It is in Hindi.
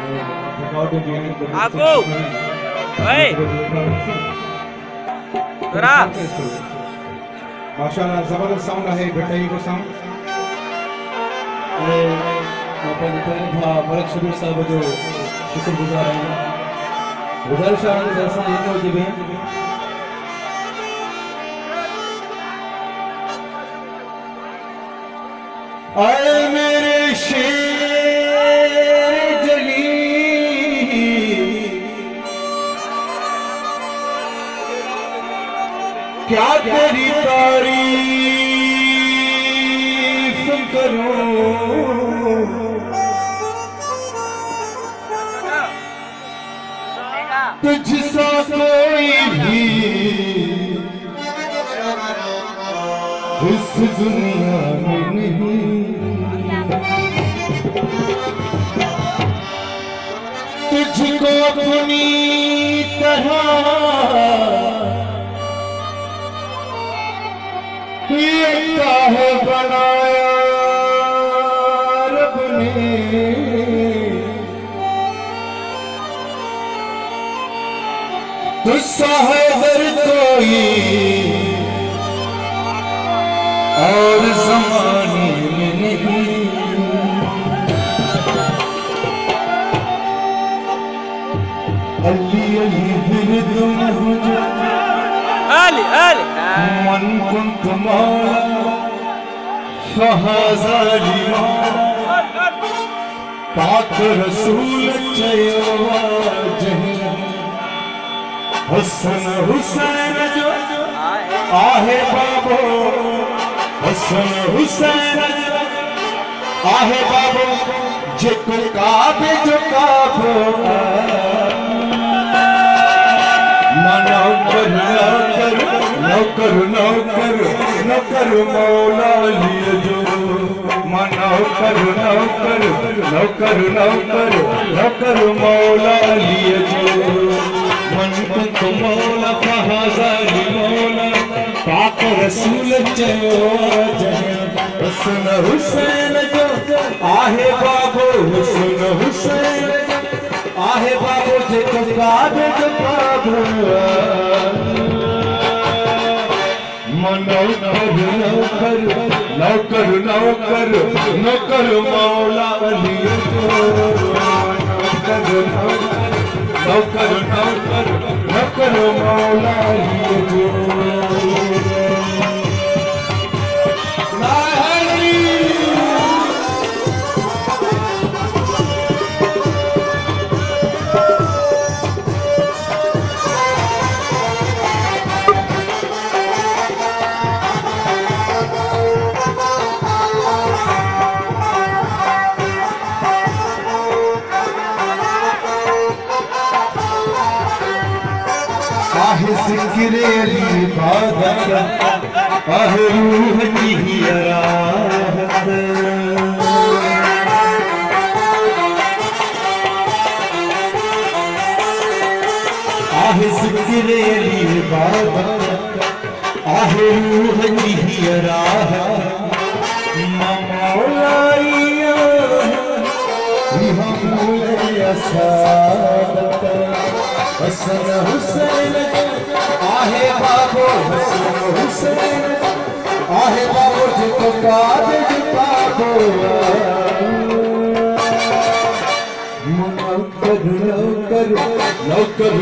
Aku, hei, Dora. माशाल्लाह जबरदस्त साउंड आहे भेटाई को साउंड मलिक शबीर साहब जो शुक्रगुजार हैं गुजारिश आहे त असां हिन हुजे आए मेरे शेर जली क्या तेरी तारीफ करूं तुझसा कोई भी इस दुनिया में नहीं तुझको अपनी तरह है बनाया रब ने तुझसा है हर कोई और ज़माने में नहीं अली अली फिर तुम Ali, Ali. मन कुंत मौला फहाज़ा पाक रसूल चयो हसन हुसैन जो आहे बाबो हसन हुसैन आहे बाबो जेको काबे जो काबो नौकर नौकर नौकर मौला लिए जो नौकर नौकर नौकर नौकर नौकर मौला लिए जो मन को मौला फहाज़ा मौला पाक रसूल चयो हसन हुसैन जो आहे बाबो हसन हुसैन आहे बाबो जेको काबे जो काबो नौकर नौकर नौकर नौकर नौकर मौला अली नौकर नौकर नौकर नौकर मौला अली आहे ज़िक्र अली इबादत आहे रूह की राहत आहे ज़िक्र अली इबादत आहे रूह की राहत मौलाइया हम सादत हसन हुसैन आहे बाबो हसन हुसैन आहे बाबो जेको काबे जो काबो नौकर नौकर नौकर